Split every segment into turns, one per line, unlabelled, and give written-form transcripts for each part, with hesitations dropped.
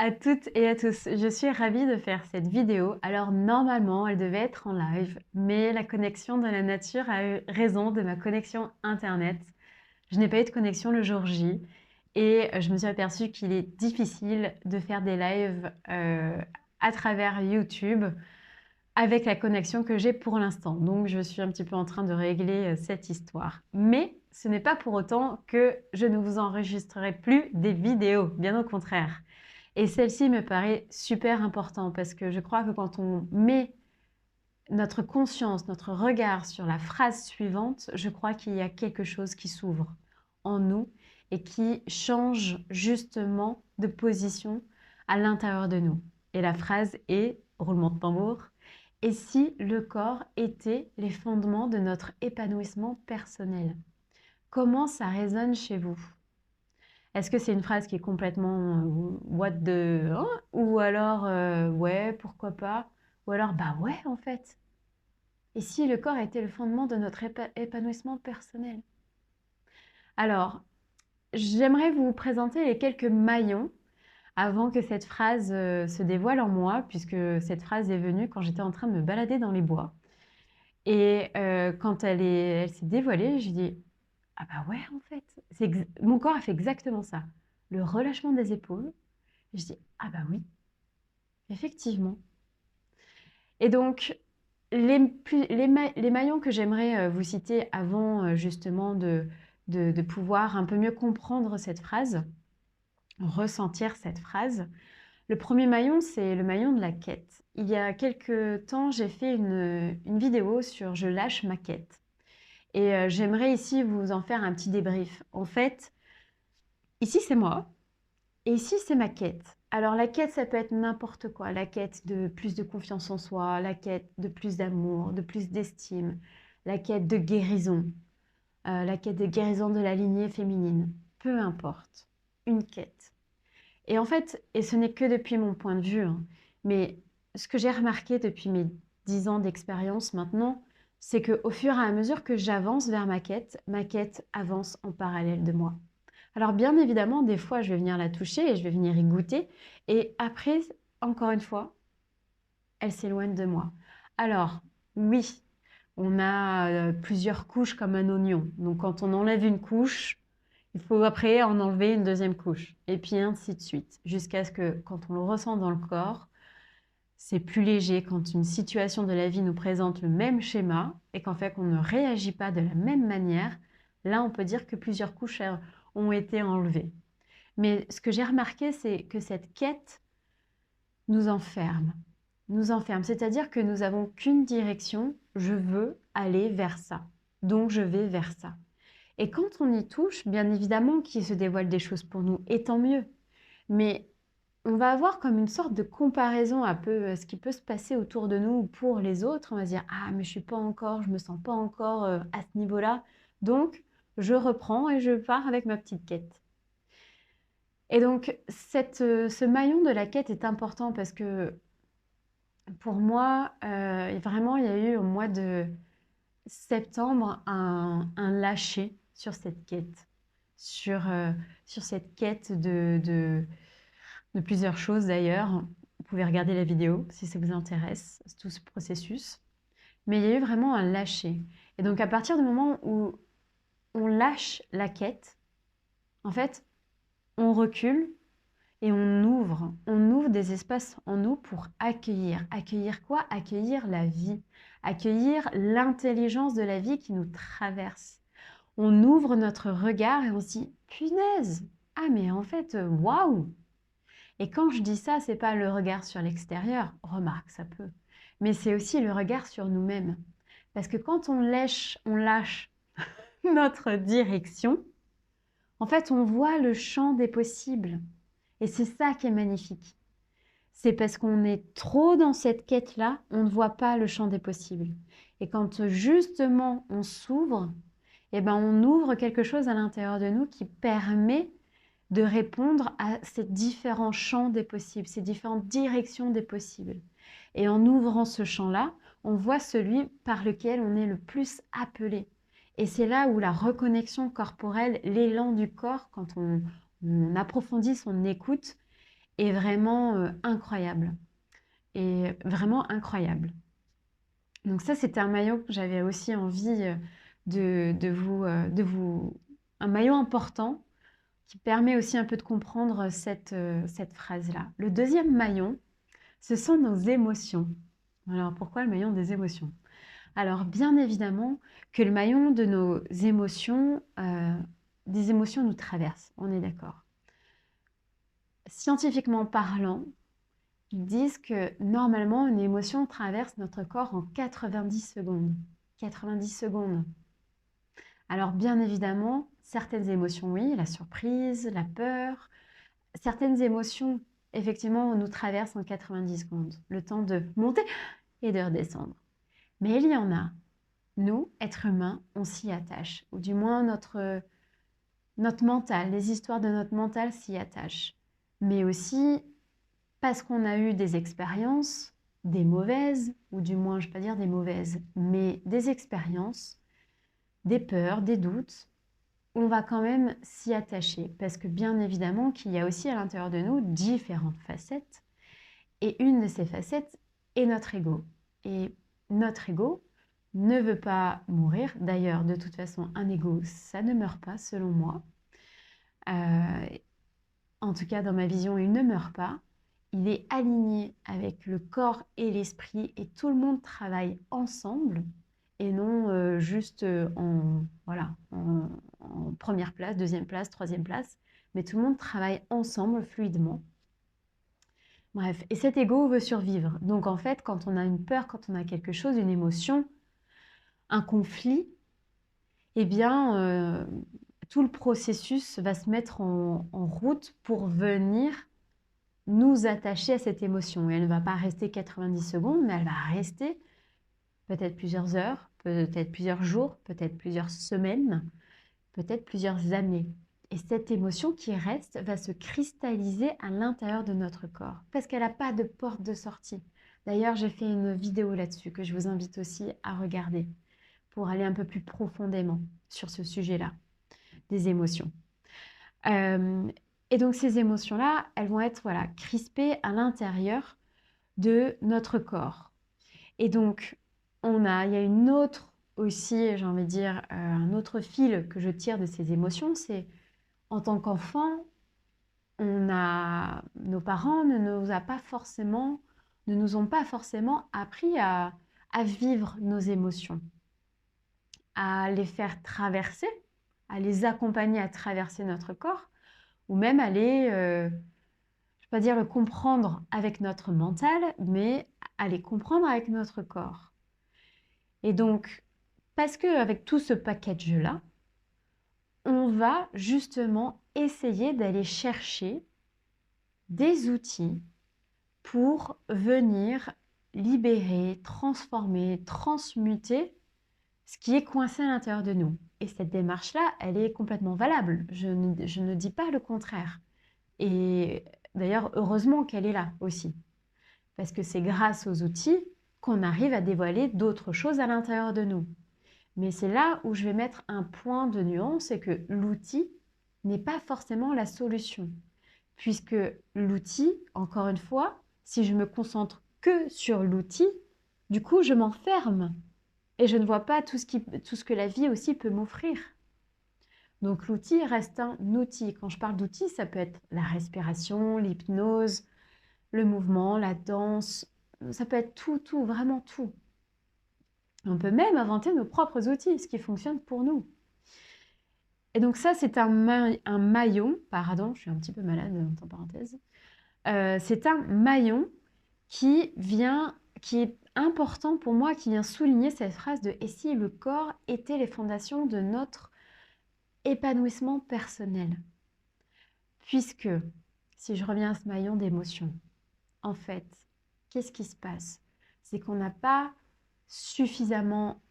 à toutes et à tous, je suis ravie de faire cette vidéo. Alors normalement, elle devait être en live, mais la connexion de la nature a eu raison de ma connexion internet. Je n'ai pas eu de connexion le jour J et je me suis aperçue qu'il est difficile de faire des lives à travers YouTube avec la connexion que j'ai pour l'instant. Donc je suis un petit peu en train de régler cette histoire. Mais ce n'est pas pour autant que je ne vous enregistrerai plus des vidéos, bien au contraire. Et celle-ci me paraît super important parce que je crois que quand on met notre conscience, notre regard sur la phrase suivante, je crois qu'il y a quelque chose qui s'ouvre en nous et qui change justement de position à l'intérieur de nous. Et la phrase est, roulement de tambour, et si le corps était les fondements de notre épanouissement personnel? Comment ça résonne chez vous? Est-ce que c'est une phrase qui est complètement what the... hein? Ou alors ouais, pourquoi pas? Ou alors bah ouais en fait. Et si le corps était le fondement de notre épanouissement personnel? Alors, j'aimerais vous présenter les quelques maillons avant que cette phrase se dévoile en moi, puisque cette phrase est venue quand j'étais en train de me balader dans les bois. Et quand elle s'est dévoilée, j'ai dit ah bah ouais en fait, mon corps a fait exactement ça. Le relâchement des épaules. Et je dis ah bah oui, effectivement. Et donc les maillons que j'aimerais vous citer avant justement de pouvoir un peu mieux comprendre cette phrase, ressentir cette phrase. Le premier maillon, c'est le maillon de la quête. Il y a quelques temps, j'ai fait une vidéo sur je lâche ma quête. Et j'aimerais ici vous en faire un petit débrief. En fait, ici c'est moi et ici c'est ma quête. Alors la quête, ça peut être n'importe quoi. La quête de plus de confiance en soi, la quête de plus d'amour, de plus d'estime, la quête de guérison, la quête de guérison de la lignée féminine. Peu importe, une quête. Et en fait, et ce n'est que depuis mon point de vue, hein, mais ce que j'ai remarqué depuis mes 10 ans d'expérience maintenant, c'est qu'au fur et à mesure que j'avance vers ma quête avance en parallèle de moi. Alors bien évidemment, des fois, je vais venir la toucher et je vais venir y goûter. Et après, encore une fois, elle s'éloigne de moi. Alors, oui, on a plusieurs couches comme un oignon. Donc quand on enlève une couche, il faut après en enlever une deuxième couche. Et puis ainsi de suite. Jusqu'à ce que quand on le ressent dans le corps, c'est plus léger quand une situation de la vie nous présente le même schéma et qu'en fait on ne réagit pas de la même manière. Là, on peut dire que plusieurs couches ont été enlevées. Mais ce que j'ai remarqué, c'est que cette quête nous enferme. Nous enferme, c'est-à-dire que nous n'avons qu'une direction, je veux aller vers ça. Donc je vais vers ça. Et quand on y touche, bien évidemment qu'il se dévoile des choses pour nous, et tant mieux. Mais on va avoir comme une sorte de comparaison un peu ce qui peut se passer autour de nous ou pour les autres. On va se dire ah mais je suis pas encore, je me sens pas encore à ce niveau-là. Donc je reprends et je pars avec ma petite quête. Et donc ce maillon de la quête est important parce que pour moi, vraiment il y a eu au mois de septembre un lâcher sur cette quête, sur cette quête de plusieurs choses d'ailleurs. Vous pouvez regarder la vidéo si ça vous intéresse, tout ce processus. Mais il y a eu vraiment un lâcher. Et donc à partir du moment où on lâche la quête, en fait, on recule et on ouvre des espaces en nous pour accueillir. Accueillir quoi? Accueillir la vie, accueillir l'intelligence de la vie qui nous traverse. On ouvre notre regard et on se dit, punaise, ah mais en fait, waouh! Et quand je dis ça, c'est pas le regard sur l'extérieur, remarque, ça peut, mais c'est aussi le regard sur nous-mêmes. Parce que quand on lâche notre direction, en fait, on voit le champ des possibles. Et c'est ça qui est magnifique. C'est parce qu'on est trop dans cette quête-là, on ne voit pas le champ des possibles. Et quand justement on s'ouvre, eh ben on ouvre quelque chose à l'intérieur de nous qui permet de répondre à ces différents champs des possibles, ces différentes directions des possibles. Et en ouvrant ce champ-là, on voit celui par lequel on est le plus appelé. Et c'est là où la reconnexion corporelle, l'élan du corps, quand on approfondit son écoute, est vraiment incroyable. Et vraiment incroyable. Donc ça, c'était un maillot que j'avais aussi envie de vous... Un maillot important qui permet aussi un peu de comprendre cette phrase-là. Le deuxième maillon, ce sont nos émotions. Alors pourquoi le maillon des émotions? Alors bien évidemment que le maillon de nos émotions, des émotions nous traversent, on est d'accord. Scientifiquement parlant, ils disent que normalement une émotion traverse notre corps en 90 secondes. 90 secondes. Alors bien évidemment, certaines émotions, oui, la surprise, la peur, certaines émotions, effectivement, nous traversent en 90 secondes, le temps de monter et de redescendre. Mais il y en a, nous, êtres humains, on s'y attache, ou du moins notre mental, les histoires de notre mental s'y attachent. Mais aussi parce qu'on a eu des expériences, des mauvaises, ou du moins, je ne vais pas dire des mauvaises, mais des expériences, des peurs, des doutes, on va quand même s'y attacher. Parce que bien évidemment qu'il y a aussi à l'intérieur de nous différentes facettes. Et une de ces facettes est notre ego. Et notre ego ne veut pas mourir. D'ailleurs, de toute façon, un ego, ça ne meurt pas, selon moi. En tout cas, dans ma vision, il ne meurt pas. Il est aligné avec le corps et l'esprit et tout le monde travaille ensemble et non juste voilà, en première place, deuxième place, troisième place, mais tout le monde travaille ensemble fluidement. Bref, et cet ego veut survivre. Donc en fait, quand on a une peur, quand on a quelque chose, une émotion, un conflit, eh bien, tout le processus va se mettre en route pour venir nous attacher à cette émotion. Et elle ne va pas rester 90 secondes, mais elle va rester peut-être plusieurs heures, peut-être plusieurs jours, peut-être plusieurs semaines, peut-être plusieurs années. Et cette émotion qui reste va se cristalliser à l'intérieur de notre corps parce qu'elle n'a pas de porte de sortie. D'ailleurs, j'ai fait une vidéo là-dessus que je vous invite aussi à regarder pour aller un peu plus profondément sur ce sujet-là, des émotions. Et donc ces émotions-là, elles vont être voilà, crispées à l'intérieur de notre corps. Et donc, il y a une autre aussi, j'ai envie de dire, un autre fil que je tire de ces émotions, c'est en tant qu'enfant, nos parents ne nous ont pas forcément appris à vivre nos émotions, à les faire traverser, à les accompagner à traverser notre corps, ou même à les, je ne vais pas dire le comprendre avec notre mental, mais à les comprendre avec notre corps. Et donc, parce qu'avec tout ce package-là, on va justement essayer d'aller chercher des outils pour venir libérer, transformer, transmuter ce qui est coincé à l'intérieur de nous. Et cette démarche-là, elle est complètement valable. Je ne dis pas le contraire. Et d'ailleurs, heureusement qu'elle est là aussi. Parce que c'est grâce aux outils qu'on arrive à dévoiler d'autres choses à l'intérieur de nous. Mais c'est là où je vais mettre un point de nuance, c'est que l'outil n'est pas forcément la solution. Puisque l'outil, encore une fois, si je me concentre que sur l'outil, du coup, je m'enferme et je ne vois pas tout ce que la vie aussi peut m'offrir. Donc l'outil reste un outil. Quand je parle d'outil, ça peut être la respiration, l'hypnose, le mouvement, la danse, ça peut être tout, vraiment tout. On peut même inventer nos propres outils, ce qui fonctionne pour nous. Et donc ça, c'est un maillon, pardon, je suis un petit peu malade, entre parenthèses. C'est un maillon qui est important pour moi, qui vient souligner cette phrase de « et si le corps était les fondations de notre épanouissement personnel ?» Puisque, si je reviens à ce maillon d'émotions, en fait, qu'est-ce qui se passe? C'est qu'on n'a pas suffisamment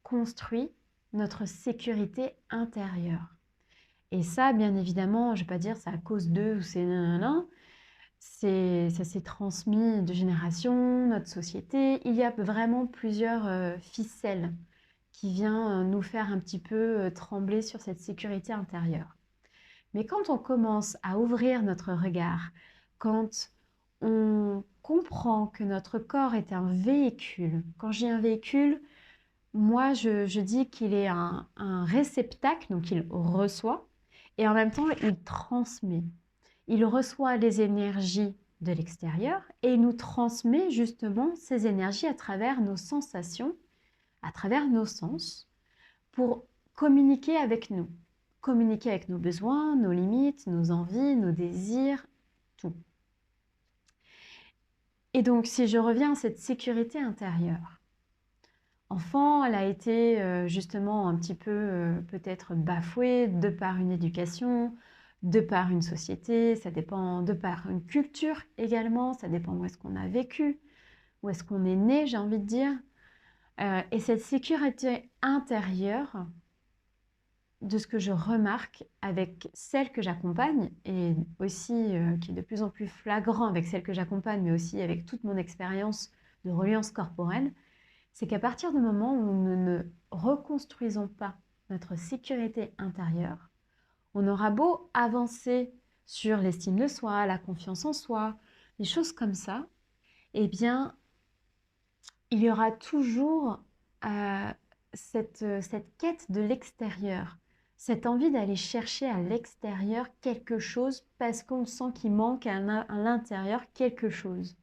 construit notre sécurité intérieure. Et ça, bien évidemment, je ne vais pas dire c'est à cause d'eux ou c'est nanana, ça s'est transmis de génération, notre société. Il y a vraiment plusieurs ficelles qui viennent nous faire un petit peu trembler sur cette sécurité intérieure. Mais quand on commence à ouvrir notre regard quand on comprend que notre corps est un véhicule. Quand j'ai un véhicule, moi, je dis qu'il est un réceptacle, donc il reçoit, et en même temps, il transmet. Il reçoit les énergies de l'extérieur et il nous transmet justement ces énergies à travers nos sensations, à travers nos sens, pour communiquer avec nos besoins, nos limites, nos envies, nos désirs, tout. Et donc, si je reviens à cette sécurité intérieure, enfant, elle a été justement un petit peu peut-être bafouée de par une éducation, de par une société, ça dépend de par une culture également, ça dépend où est-ce qu'on a vécu, où est-ce qu'on est né, j'ai envie de dire. Et cette sécurité intérieure, de ce que je remarque avec celle que j'accompagne, et aussi qui est de plus en plus flagrant avec celle que j'accompagne, mais aussi avec toute mon expérience de reliance corporelle, c'est qu'à partir du moment où nous ne reconstruisons pas notre sécurité intérieure, on aura beau avancer sur l'estime de soi, la confiance en soi, des choses comme ça, eh bien, il y aura toujours cette quête de l'extérieur, cette envie d'aller chercher à l'extérieur quelque chose parce qu'on sent qu'il manque à l'intérieur quelque chose.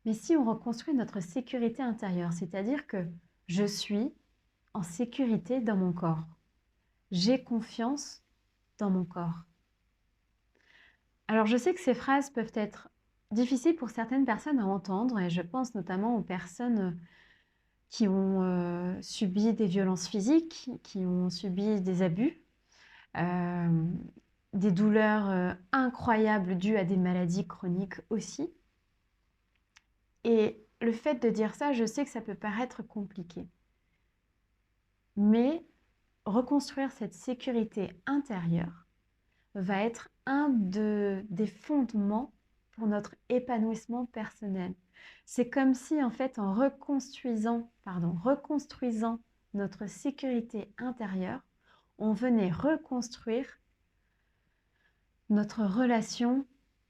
Mais si on reconstruit notre sécurité intérieure, c'est-à-dire que je suis en sécurité dans mon corps, j'ai confiance dans mon corps. Alors je sais que ces phrases peuvent être difficiles pour certaines personnes à entendre et je pense notamment aux personnes qui ont subi des violences physiques, qui ont subi des abus, euh, des douleurs incroyables dues à des maladies chroniques aussi. Et le fait de dire ça, je sais que ça peut paraître compliqué. Mais reconstruire cette sécurité intérieure va être des fondements pour notre épanouissement personnel. C'est comme si, en fait, en reconstruisant notre sécurité intérieure, on venait reconstruire notre relation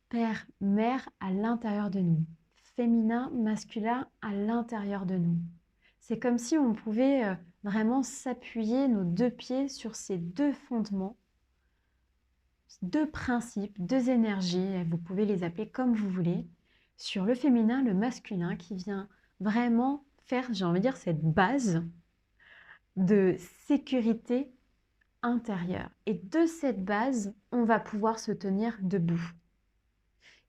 père-mère à l'intérieur de nous, féminin, masculin à l'intérieur de nous. C'est comme si on pouvait vraiment s'appuyer nos deux pieds sur ces deux fondements, deux principes, deux énergies, vous pouvez les appeler comme vous voulez, sur le féminin, le masculin, qui vient vraiment faire, j'ai envie de dire, cette base de sécurité intérieure. Et de cette base, on va pouvoir se tenir debout.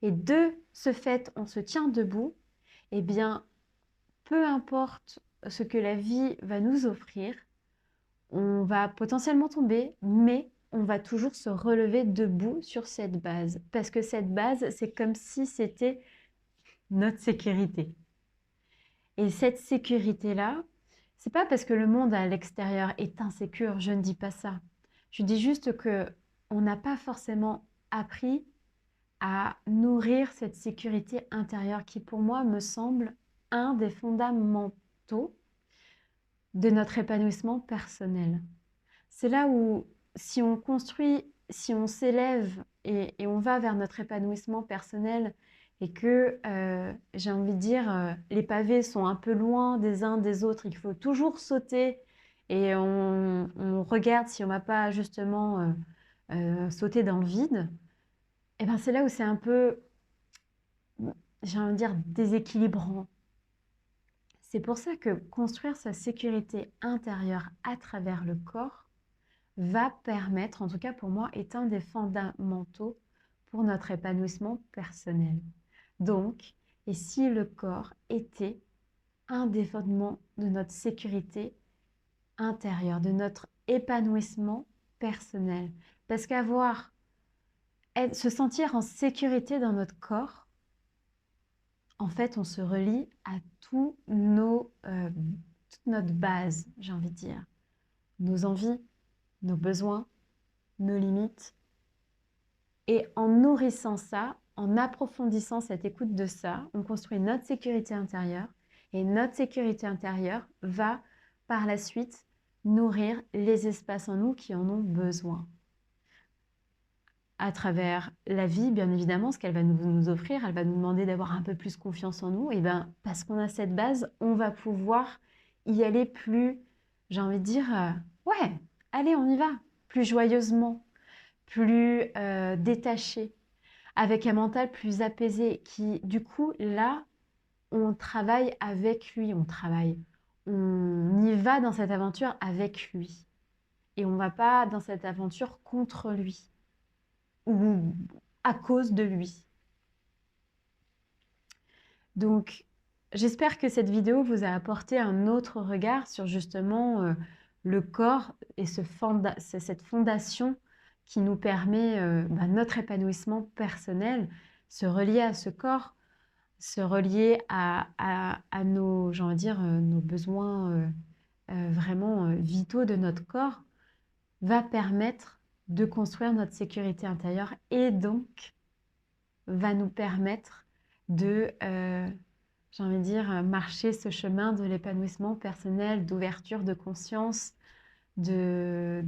Et de ce fait, on se tient debout, eh bien, peu importe ce que la vie va nous offrir, on va potentiellement tomber, mais on va toujours se relever debout sur cette base. Parce que cette base, c'est comme si c'était notre sécurité. Et cette sécurité-là, c'est pas parce que le monde à l'extérieur est insécure, je ne dis pas ça. Je dis juste que on n'a pas forcément appris à nourrir cette sécurité intérieure qui, pour moi, me semble un des fondamentaux de notre épanouissement personnel. C'est là où, si on construit, si on s'élève et on va vers notre épanouissement personnel et que, j'ai envie de dire, les pavés sont un peu loin des uns des autres, il faut toujours sauter et on regarde si on ne va pas justement sauter dans le vide, et ben c'est là où c'est un peu, j'ai envie de dire, déséquilibrant. C'est pour ça que construire sa sécurité intérieure à travers le corps va permettre, en tout cas pour moi, est un des fondamentaux pour notre épanouissement personnel. Donc, et si le corps était un des fondements de notre sécurité intérieure, de notre épanouissement personnel? Parce se sentir en sécurité dans notre corps, en fait, on se relie à toute notre base, j'ai envie de dire. Nos envies, nos besoins, nos limites. Et en nourrissant ça, en approfondissant cette écoute de ça, on construit notre sécurité intérieure. Et notre sécurité intérieure va, par la suite, nourrir les espaces en nous qui en ont besoin. à travers la vie, bien évidemment, ce qu'elle va nous offrir. Elle va nous demander d'avoir un peu plus confiance en nous. Et bien, parce qu'on a cette base, on va pouvoir y aller plus, j'ai envie de dire, ouais, allez, on y va, plus joyeusement, plus détaché, avec un mental plus apaisé, qui, du coup, là, on travaille avec lui, on y va dans cette aventure avec lui. Et on ne va pas dans cette aventure contre lui ou à cause de lui. Donc, j'espère que cette vidéo vous a apporté un autre regard sur justement le corps et cette fondation qui nous permet notre épanouissement personnel, se relier à ce corps, se relier à nos, j'ai envie de dire, nos besoins vraiment vitaux de notre corps, va permettre de construire notre sécurité intérieure et donc va nous permettre de, j'ai envie de dire, marcher ce chemin de l'épanouissement personnel, d'ouverture de conscience, de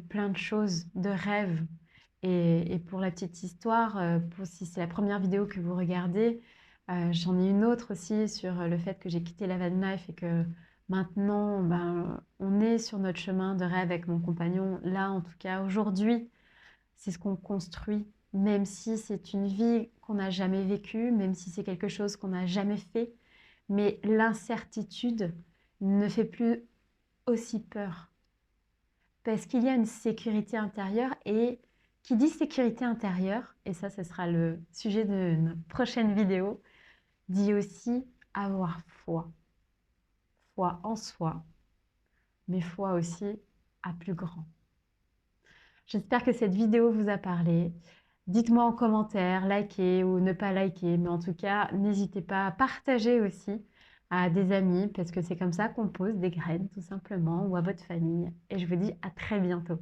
plein de choses, de rêves. Et pour la petite histoire, si c'est la première vidéo que vous regardez, j'en ai une autre aussi sur le fait que j'ai quitté la van life et que maintenant, ben, on est sur notre chemin de rêve avec mon compagnon. Là, en tout cas, aujourd'hui, c'est ce qu'on construit, même si c'est une vie qu'on n'a jamais vécue, même si c'est quelque chose qu'on n'a jamais fait. Mais l'incertitude ne fait plus aussi peur parce qu'il y a une sécurité intérieure et qui dit sécurité intérieure, et ça, ce sera le sujet de notre prochaine vidéo, dit aussi avoir foi. Foi en soi, mais foi aussi à plus grand. J'espère que cette vidéo vous a parlé. Dites-moi en commentaire, likez ou ne pas liker, mais en tout cas, n'hésitez pas à partager aussi à des amis, parce que c'est comme ça qu'on pose des graines, tout simplement, ou à votre famille. Et je vous dis à très bientôt.